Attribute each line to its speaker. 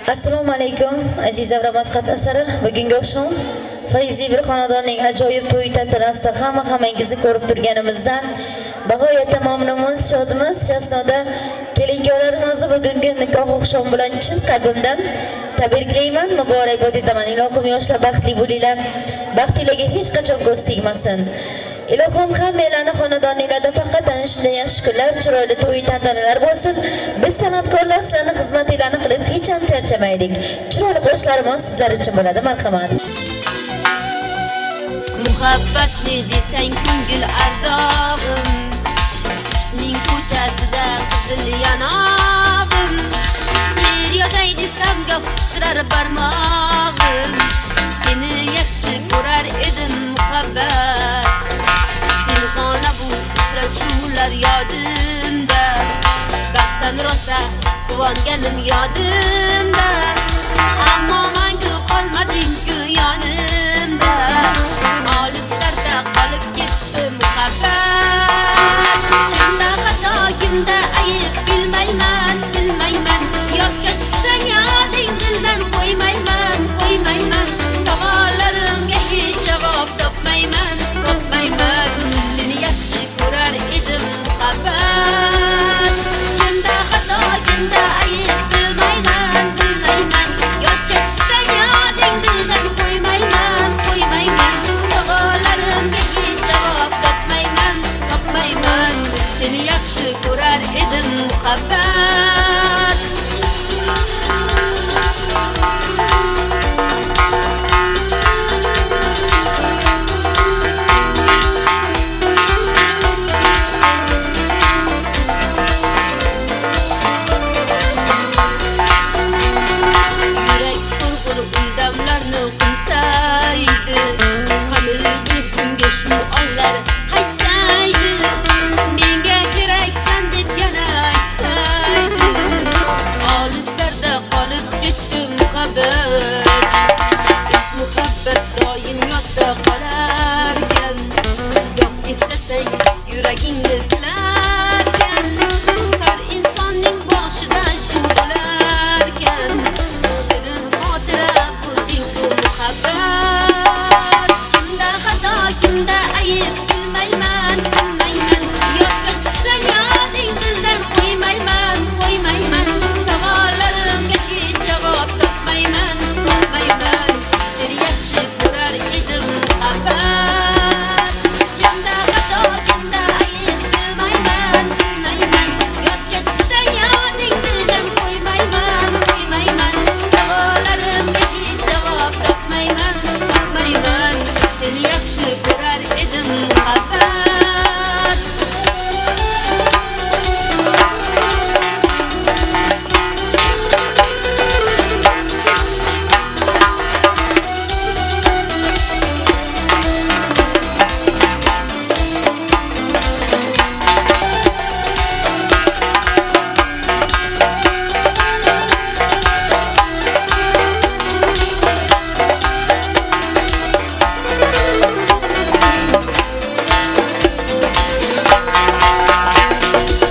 Speaker 1: Assalomu alaykum aziz avramas qatnashchilari. Bugungi oqshom fayzli bir xonadonning ajoyib to'y tantanasida hammangizni ko'rib turganimizdan bag'oyatda mamnunmiz, shodmiz. Shahzoda kelinlarimizni bugungi nikoh oqshomi bilan chin qalbimdan tabriklayman, muborakbod etaman. Ilohim yoshlar baxtli bo'linglar. Baxtlilarga hech qachon ko'z tegmasin. Ilohim hammalarning xonadonlarida faqat ana shunday yaxshi kunlar, chiroyli to'y tantanalar bo'lsin. Biz san'atkorlar sizlarning xizmatlaringizni qilib hech ham charchamaylik. Chiroyli qo'shlarimiz sizlar uchun bo'ladi. Marhamat.
Speaker 2: Muhabbatli desang ko'ngil ardog'im, ishqning ko'chasida qizil yanog'im, she'r yozay desam goh titrar barmog'im, seni yaxshi ko'rar edim muhabbat. Pinhona bu uchrashuvlar yodimda, baxtdan rosa quvonganim yodimda.